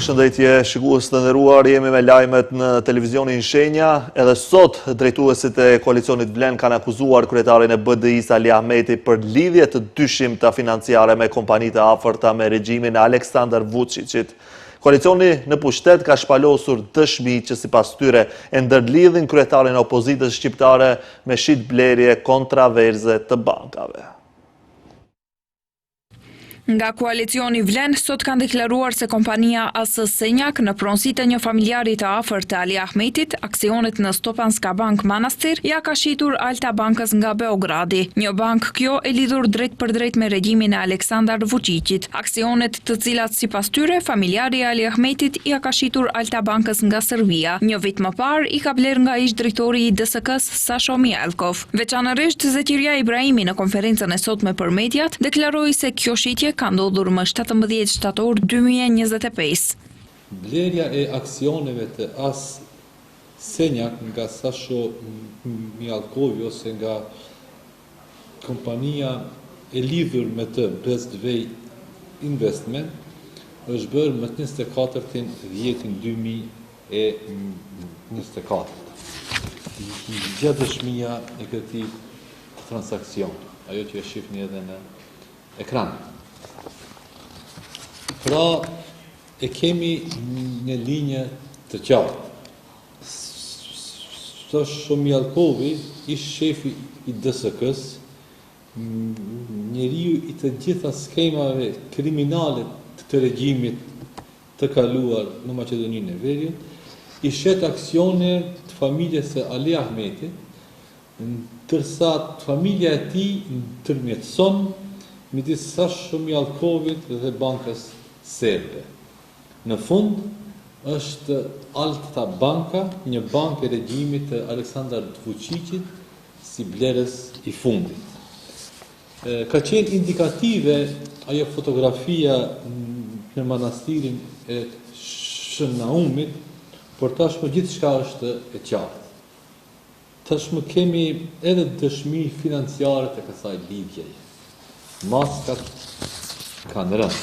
Përshëndetje shikues të nderuar, jemi me lajmet në televizionin Shenja. Edhe sot drejtuesit e koalicionit Vlen kanë akuzuar kryetarin e BDI-s Ali Ahmeti për lidhje të dyshimta financiare me kompanitë të afërta me regjimin e Aleksandar Vučićit. Koalicioni në pushtet ka shpalosur dëshmi që sipas tyre e ndërlidhin kryetarin e opozitës shqiptare me shitblerje kontraverze të bankave. Nga koalicioni Vlen, sot kanë deklaruar se kompania AS Senjak në pronësitë e një familjari të afërt të Ali Ahmetit, aksionet në Stopanska Bank Manastir, ja ka shitur Alta Bankës nga Beogradi. Një bank kjo e lidhur drejt për drejt me regjimin e Aleksandar Vučićit. Aksionet të cilat sipas tyre, familjari i Ali Ahmetit ja ka shitur Alta Bankës nga Serbia. Një vit më parë i ka bler nga ish drejtori i DSK-s Sasho Mjalkov. Veçanërisht Zekiria Ibrahimi në konferencën e sotme për mediat deklaroi se kjo shitje ka ndodhur më 17 shtator 2025. Blerja e aksioneve të AS Senjak nga Sasho Mjalkovi ose nga kompania e lidhur me të Besdvej Investment është bërë më 24/10/2024. Gjatë dëshmia e këtij transakcion, ajo që e shihni edhe në ekran. Pra, e kemi një linjë të qartë. Sasho Mjalkovi, ish shefi i DSK-s, njeriu i të gjitha skemave kriminale të regjimit të kaluar në Maqedoninë e Veriut, i shet aksione të familjes së Ali Ahmetit, ndërsa familja e tij ndërmjetëson midis Sasho Mjalkovit dhe bankës serbe. Në fund është Alta Banka, një bankë e regjimit të Aleksandar Vučićit si blerës i fundit. Ka qenë indikative ajo fotografia në manastirin e Shënaumit, por tashmë gjithçka është e qartë. Tashmë kemi edhe dëshmi financiare të kësaj lidhjeje. Maskat kanë rënë.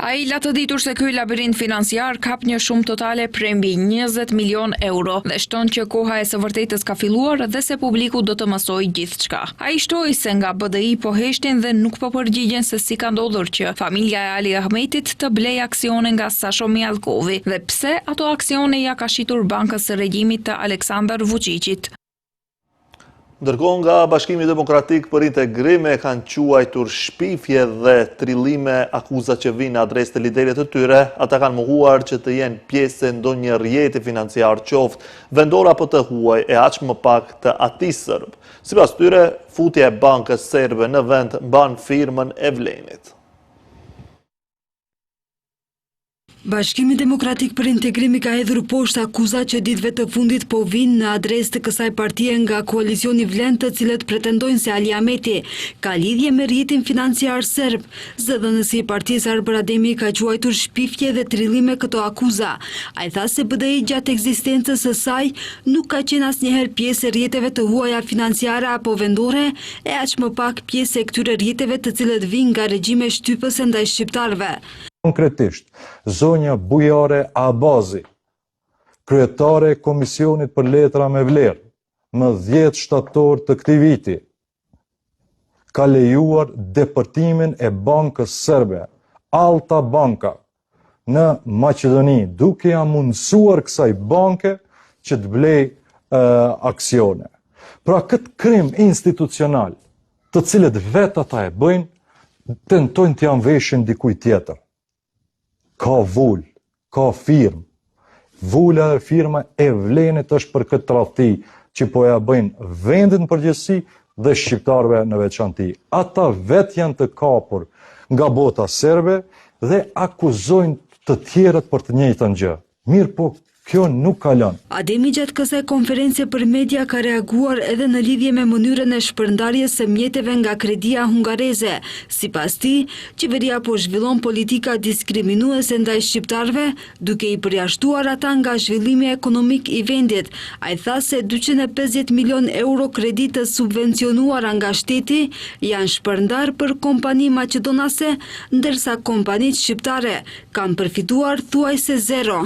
Ai la të ditur se ky labirint financiar kap një shumë totale prej mbi 20 milion euro dhe shton që koha e së vërtetës ka filluar dhe se publiku do të mësojë gjithçka. Ai shtoi se nga BDI po heshtin dhe nuk po përgjigjen se si ka ndodhur që familja e Ali Ahmetit të blej aksione nga Sasho Mjalkovi dhe pse ato aksione ja ka shitur bankës së regjimit të Aleksandar Vučićit. Ndërkohë nga Bashkimi Demokratik për Integrim e kanë quajtur shpifje dhe trillime akuza që vinë në adresë të liderit të tyre, ata kanë mohuar që të jenë pjesë e ndonjë rrjeti financiar qoftë vendor apo të huaj e aq më pak të atij serb. Sipas tyre, futja e bankës serbe në vend mban firmën e Vlenit. Bashkimi Demokratik për Integrim ka hedhur poshtë akuzat që ditëve të fundit po vinë në adresë të kësaj partie nga koalicioni Vlen, të cilët pretendojnë se Ali Ahmeti ka lidhje me rrjetin financiar serb. Zëdhënësi i partisë Arber Ademi ka quajtur shpifje dhe trillime këto akuza. Ai tha se BDI gjatë ekzistencës së saj nuk ka qenë asnjëherë pjesë e rrjeteve të huaja financiare apo vendore, e aq më pak pjesë e këtyre rrjeteve të cilët vinë nga regjime shtypëse ndaj shqiptarëve. Konkretisht, zonja Bujare Abazi, kryetare e Komisionit për Letra me Vlerë, më 10 shtator të këtij viti, ka lejuar depërtimin e bankës serbe, Alta Banka, në Maqedoni, duke ja mundësuar kësaj banke që të blej aksione. Pra këtë krim institucional, të cilët vetë ata e bëjnë, tentojnë të janë veshin dikuj tjetër. Ka vull, ka firmë. Vulla dhe firma e Vlenit është për këtë tradhti që po ja bëjnë vendin në përgjithësi dhe shqiptarëve në veçanti. Ata vetë janë të kapur nga bota serbe dhe akuzojnë të tjerët për të njëjtën gjë. Mirë po, Kjo nuk kalon. Ademi gjatë kësaj konferencë për media ka reaguar edhe në lidhje me mënyrën e shpërndarjes së mjeteve nga Kredia Hungareze. Sipas tij, qeveria po zhvillon politika diskriminuese ndaj shqiptarëve, duke i përjashtuar ata nga zhvillimi ekonomik i vendit. Ai tha se 250 milion euro kredi të subvencionuara nga shteti janë shpërndar për kompani maqedonase, ndërsa kompanitë shqiptare kanë përfituar thuajse zero.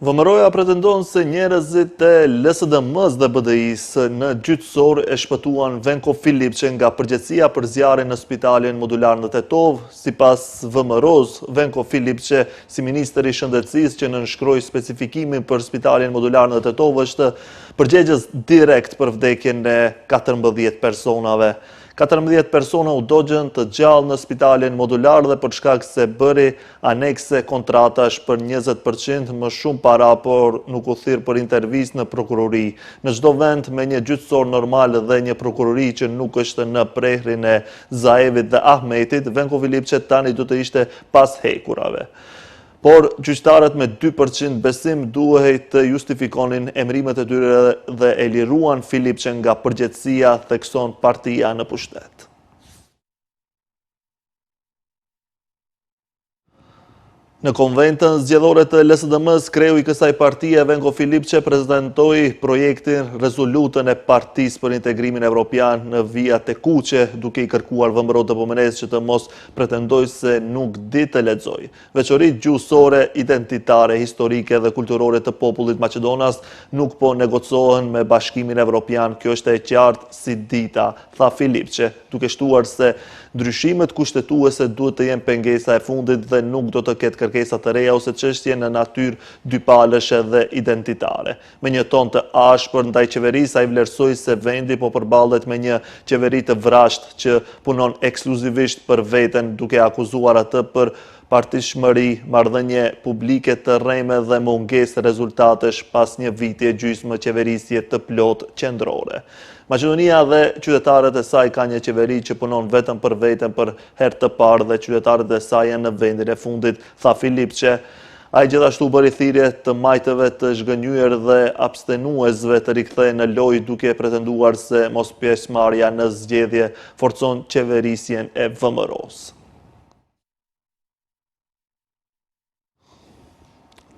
VMRO-ja pretendon se njerëzit e LSDM-s dhe BDI-s në gjyqësor e shpëtuan Venko Filipçe nga përgjegjësia për zjarrin në Spitalin Modular në Tetov. Sipas VMRO-s, Venko Filipçe, si ministër i shëndetësisë që nënshkroi specifikimin për Spitalin Modular në Tetov, është përgjegjës direkt për vdekjen e 14 personave. 14 persona u dogjën të gjallë në Spitalin Modular dhe për shkak se bëri anekse kontratash për 20% më shumë para, por nuk u thirr për intervistë në prokurori. Në çdo vend me një gjyqësor normal dhe një prokurori që nuk është në prehrin e Zaevit dhe Ahmetit, Venko Filipçe tani do të ishte pas hekurave. Por gjyqtarët me 2% besim duhej të justifikonin emrimet e tyre dhe e liruan Filipçe nga përgjegjësia, thekson partia në pushtet. Në konventën zgjedhore të LSDM-s, kreu i kësaj partie, Venko Filipçe, prezantoi projektin rezolutën e Partisë për Integrimin Evropian në vija tekuqe, duke i kërkuar VMRO të Pomenes që të mos pretendoj se nuk di të lexoj. Veçoritë gjuhësore, identitare, historike dhe kulturore të popullit Maqedonas nuk po negocohen me Bashkimin Evropian. Kjo është e qartë si dita, tha Filipçe, duke shtuar se ndryshimet kushtetuese duhet të jenë pengesa e fundit dhe nuk do të ketë kërkesa të reja ose çështje në natyrë dypalëshe dhe identitare. Me një ton të ashpër ndaj qeverisë, ai vlerësoi se vendi po përballet me një qeveri të vrashtë që punon ekskluzivisht për veten, duke akuzuar atë për partishmëri, marrëdhënie publike të rreme dhe mungesë rezultatesh pas një viti e gjysmë qeverisje të plotë qendrore. Maqedonia dhe qytetarët e saj ka një qeveri që punon vetëm për veten për herë të parë dhe qytetarët e saj janë në vendin e fundit, tha Filipçe. Ai gjithashtu bëri thirrje të majtëve të zhgënjyer dhe abstenuesve të rikthehen në lojë, duke pretenduar se mos pjesëmarrja në zgjedhje forcon qeverisjen e VMRO-s.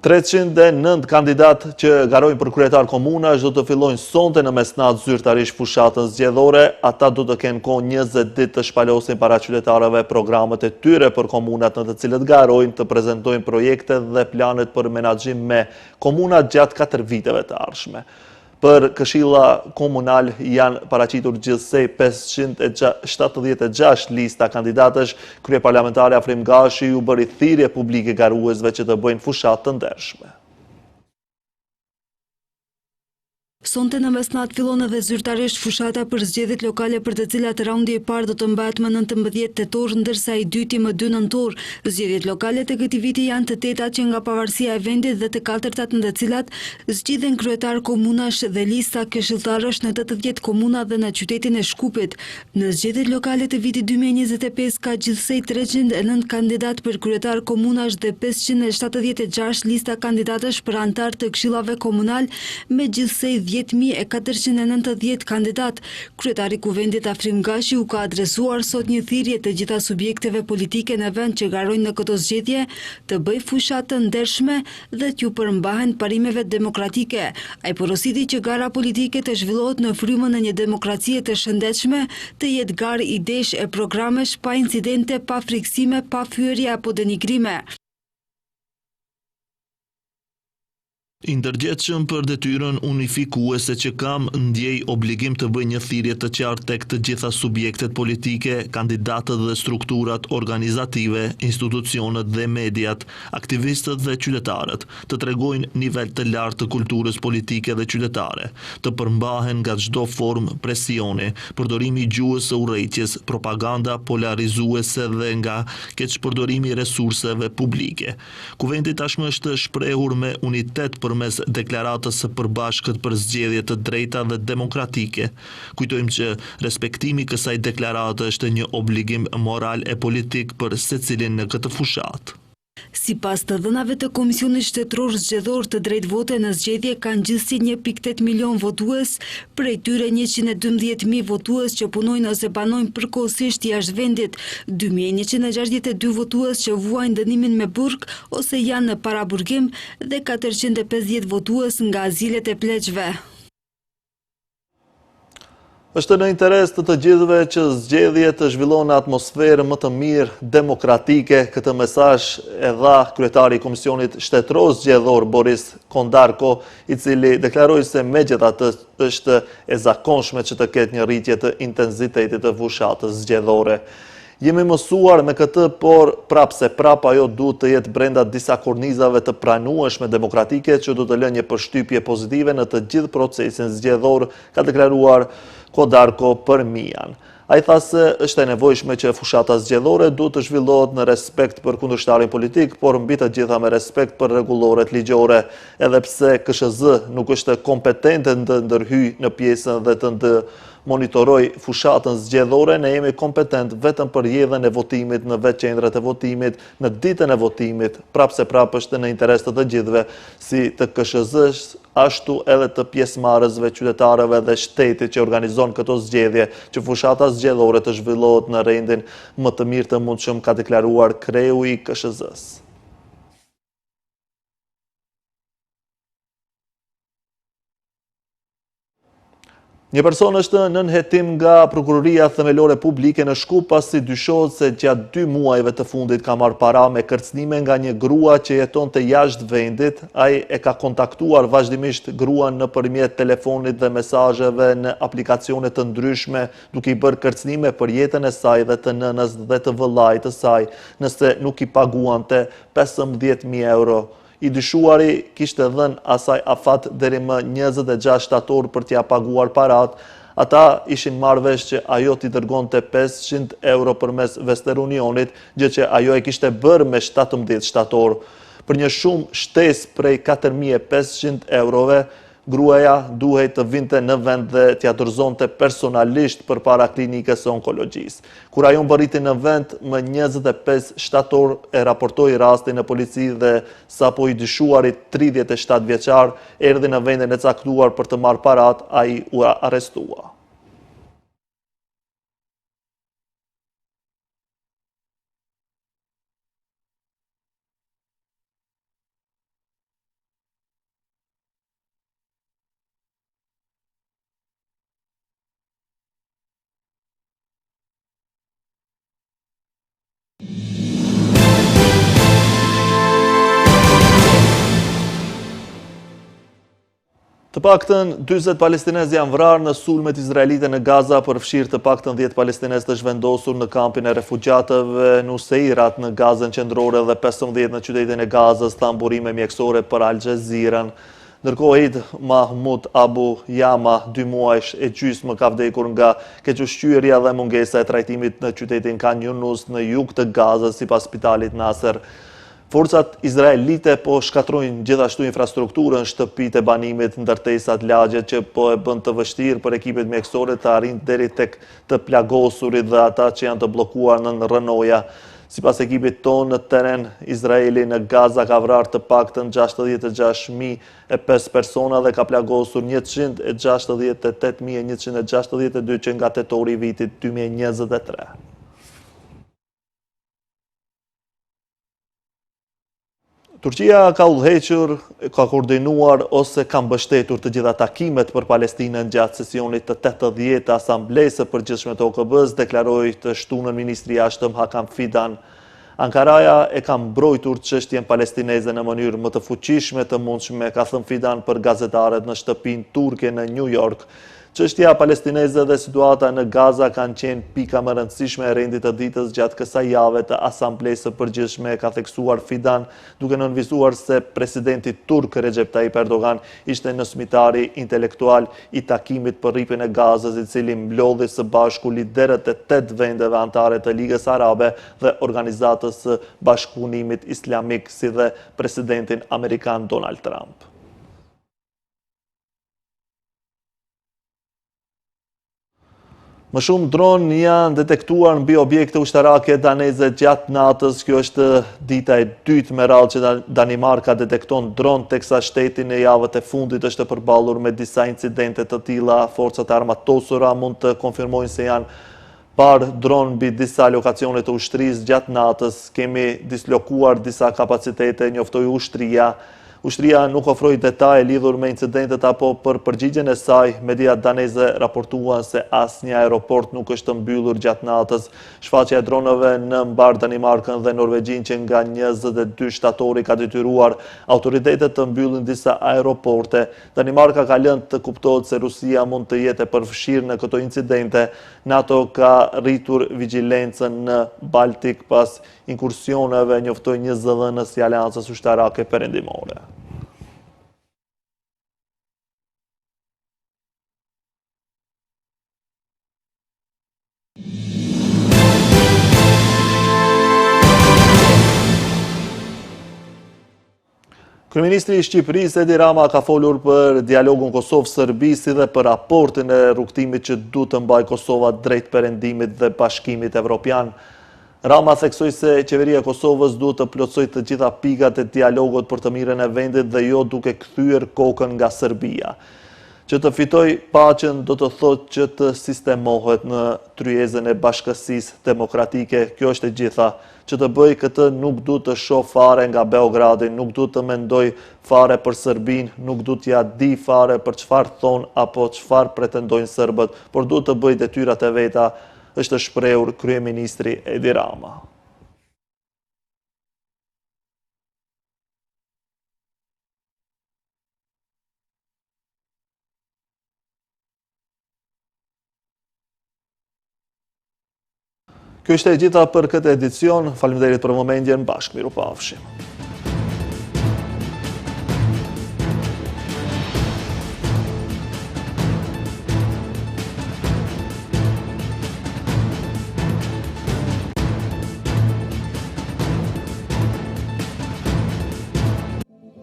309 kandidat që garojnë për kryetar komunash do të fillojnë sonte në mesnatë zyrtarisht fushatën zgjedhore. Ata do të kenë kohë 20 ditë të shpalosin para qytetarëve programet e tyre për komunat në të cilët garojnë, të prezantojnë projekte dhe planet për menaxhim me komunat gjatë 4 viteve të ardhshme. Për këshilla komunal janë paraqitur gjithsej 576 lista kandidatësh. Kryeparlamentari Afrim Gashi u bëri thirrje publike garuesve që të bëjnë fushatë të ndershme. Sonte në mesnat fillon edhe zyrtarisht fushata për zgjedhjet lokale, për të cilat raundi i parë do të mbahet më 19 tetor, ndërsa i dyti më 2 nëntor. Zgjedhjet lokale të këtij viti janë të tetat që nga pavarësia e vendit dhe të katërtat në të cilat zgjidhen kryetar komunash dhe lista këshilltarësh në 80 komuna dhe në qytetin e Shkupit. Në zgjedhjet lokale të vitit 2025 ka gjithsej 309 kandidat për kryetar komunash dhe 576 lista kandidatësh për antar të këshillave komunal, me gjithsej 10.490 kandidat. Kryetari i Kuvendit Afrim Gashi u ka adresuar sot një thirrje të gjitha subjekteve politike në vend që garojnë në këto zgjedhje të bëjë fushat të ndershme dhe t'ju përmbahen parimeve demokratike. Ai porositi që gara politike të zhvillohet në frymën e një demokracie të shëndetshme, të jetë garë idesh e programesh pa incidente, pa friksime, pa fyerje apo denigrime. I ndërgjetshëm për detyrën unifikuese që kam, ndjej obligim të bëj një thirrje të qartë tek të gjitha subjektet politike, kandidatët dhe strukturat organizative, institucionet dhe mediat, aktivistët dhe qytetarët, të tregojnë nivel të lartë të kulturës politike dhe qytetare, të përmbahen nga çdo formë presioni, përdorimi i gjuhës së urrëtijes, propaganda polarizuese dhe nga keqpërdorimi i resurseve publike. Kuvendi tashmë është shprehur me unitet përmes deklaratës së përbashkët për zgjedhje të drejta dhe demokratike. Kujtojmë që respektimi kësaj deklarate është një obligim moral e politik për secilin në këtë fushatë. Sipas të dhënave të Komisionit Shtetëror Zgjedhor të drejtvote në zgjedhje kanë gjithësi 1.8 milion votues, prej tyre 112.000 votues që punojnë ose banojnë përkohësisht jashtë vendit, 2.162 votues që vuajnë dënimin me burg ose janë në paraburgim dhe 450 votues nga azilet e pleqve. Është në interes të gjithëve që zgjedhje të zhvillon në atmosferë më të mirë demokratike. Këtë mesazh e dha kryetari i Komisionit Shtetëror Zgjedhor Boris Kondarko, i cili deklaroi se megjithatë është e zakonshme që të ketë një rritje të intensitetit të fushatës zgjedhore. Jemi mësuar me këtë, por prap ajo duhet të jetë brenda disa kornizave të pranueshme demokratike që duhet të lënë një përshtypje pozitive në të gjithë procesin zgjedhor, ka deklaruar Kondarko për Mian. Ai tha se është e nevojshme që fushata zgjedhore duhet të zhvillohet në respekt për kundërshtarin politik, por mbi të gjitha me respekt për rregulloret ligjore, edhe pse KSZ nuk është kompetente të ndërhyjë në pjesën dhe të monitoroj fushatën zgjedhore. Ne jemi kompetent vetëm për rrjedhjen e votimit në vetë qendrat e votimit, në ditën e votimit. Prap është në interes të gjithëve, si të KSZ-s, ashtu edhe të pjesëmarrësve, qytetarëve dhe shtetit që organizon këto zgjedhje, që fushata zgjedhore të zhvillohet në rendin më të mirë të mundshëm, ka deklaruar kreu i KSZ-s. Një person është në nënhetim nga Prokuroria Themelore Publike në Shkup pasi dyshohet se gjatë 2 muajve të fundit ka marrë para me kërcënime nga një grua që jetonte jashtë vendit. Ai e ka kontaktuar vazhdimisht gruan nëpërmjet telefonit dhe mesazheve në aplikacione të ndryshme, duke i bërë kërcënime për jetën e saj dhe të nënës dhe të vëllait të saj, nëse nuk i paguante 15.000 euro. I dyshuari kishte dhënë asaj afat deri më 26 shtator për t'ia paguar parat. Ata ishin marrë vesh që ajo t'i dërgonte 500 euro përmes Western Unionit, gjë që ajo e kishte bërë me 17 shtator. Për një shumë shtesë prej 4.500 eurove, gruaja duhej të vinte në vend dhe t'ia dorëzonte personalisht përpara klinikës së onkologjisë. Kur ajo mbërriti në vend më 25 shtator, e raportoi rastin në polici dhe sapo i dyshuari 37 vjeçar erdhi në vendin e caktuar për të marrë parat, ai u arrestua. Të paktën 40 palestinezë janë vrarë në sulmet izraelite në Gaza, përfshirë të paktën 10 palestinezë të zhvendosur në kampin e refugjatëve Nuseirat në Gazën qendrore dhe 15 në qytetin e Gazës, tha burime mjekësore për Al Jazeera. Ndërkohë Eid Mahmoud Abu Yama, 2 muajsh e gjysmë, ka vdekur nga kequshqyerja dhe mungesa e trajtimit në qytetin Khan Yunus në jug të Gazës, sipas spitalit Nasser. Forcat izraelite po shkatrojnë gjithashtu infrastrukturën, shtëpitë e banimit, ndërtesat, lagjet që po e bën të vështirë për ekipet mjekësore të arrijnë deri tek të plagosurit dhe ata që janë të bllokuar në rënoja. Sipas ekipit tonë, në teren, Izraeli në Gaza ka vrarë të paktën 66.005 persona dhe ka plagosur 168.162 që nga tetori i vitit 2023. Turqia ka udhëhequr, ka koordinuar ose ka mbështetur të gjitha takimet për Palestinën gjatë sesionit të 80 Asamblesë së Përgjithshme të OKB-s, deklaroi të shtunën ministri i jashtëm Hakan Fidan. Ankaraja e ka mbrojtur çështjen palestineze në mënyrë më të fuqishme të mundshme, ka thënë Fidan për gazetarët në shtëpinë turke në New York. Çështja palestineze dhe situata në Gaza kanë qenë pika më rëndësishme e rendit të ditës gjatë kësaj jave të Asamblesë së Përgjithshme, ka theksuar Fidan, duke nënvizuar se presidenti turk Recep Tayyip Erdogan ishte nësmitari intelektual i takimit për rripjen e Gazës, i cili mblodhi së bashku liderët e 8 vendeve anëtare të Ligës Arabe dhe Organizatës së Bashkëpunimit Islamik, si dhe presidentin amerikan Donald Trump. Më shumë dronë janë detektuar mbi objekte ushtarake daneze gjatë natës. Kjo është dita e dytë me radhë që Danimarka detekton dronë, teksa shteti në javët e fundit është përballur me disa incidente të tilla. Forcat armatosura mund të konfirmojnë se janë parë dronë mbi disa lokacione të ushtrisë gjatë natës. Kemi dislokuar disa kapacitete, njoftoi ushtria. Ushtria nuk ofroi detaje lidhur me incidentet apo për përgjigjen e saj. Mediat daneze raportuan se asnjë aeroport nuk është mbyllur gjatë natës. Shfaqja e dronëve në mbar Danimarkën dhe Norvegjin që nga 22 shtatori ka detyruar autoritetet të mbyllin disa aeroporte. Danimarka ka lënë të kuptohet se Rusia mund të jetë e përfshirë në këto incidente. NATO ka rritur vigjilencën në Baltik pas inkursioneve, njoftoi një zëdhënës i Aleancës Ushtarake Perëndimore. Kryeministri i Shqipërisë Edi Rama ka folur për dialogun Kosovë-Serbi si dhe për raportin e rrugtimit që duhet të mbajë Kosova drejt perëndimit dhe Bashkimit Evropian. Rama theksoi se qeveria e Kosovës duhet të plotësojë të gjitha pikat e dialogut për të mirën e vendit dhe jo duke kthyer kokën nga Serbia. Që të fitoj paqen do të thotë që të sistemohet në tryezën e bashkësisë demokratike. Kjo është e gjitha. Që të bëj këtë nuk du të shoh fare nga Beogradi, nuk du të mendoj fare për Serbinë, nuk du t'ja di fare për çfarë thonë apo çfarë pretendojnë serbët, por du të bëj detyrat e veta, është shprehur kryeministri Edi Rama. Kjo është e gjitha për këtë edicion. Faleminderit për vëmendjen. Bashkë miru pafshim.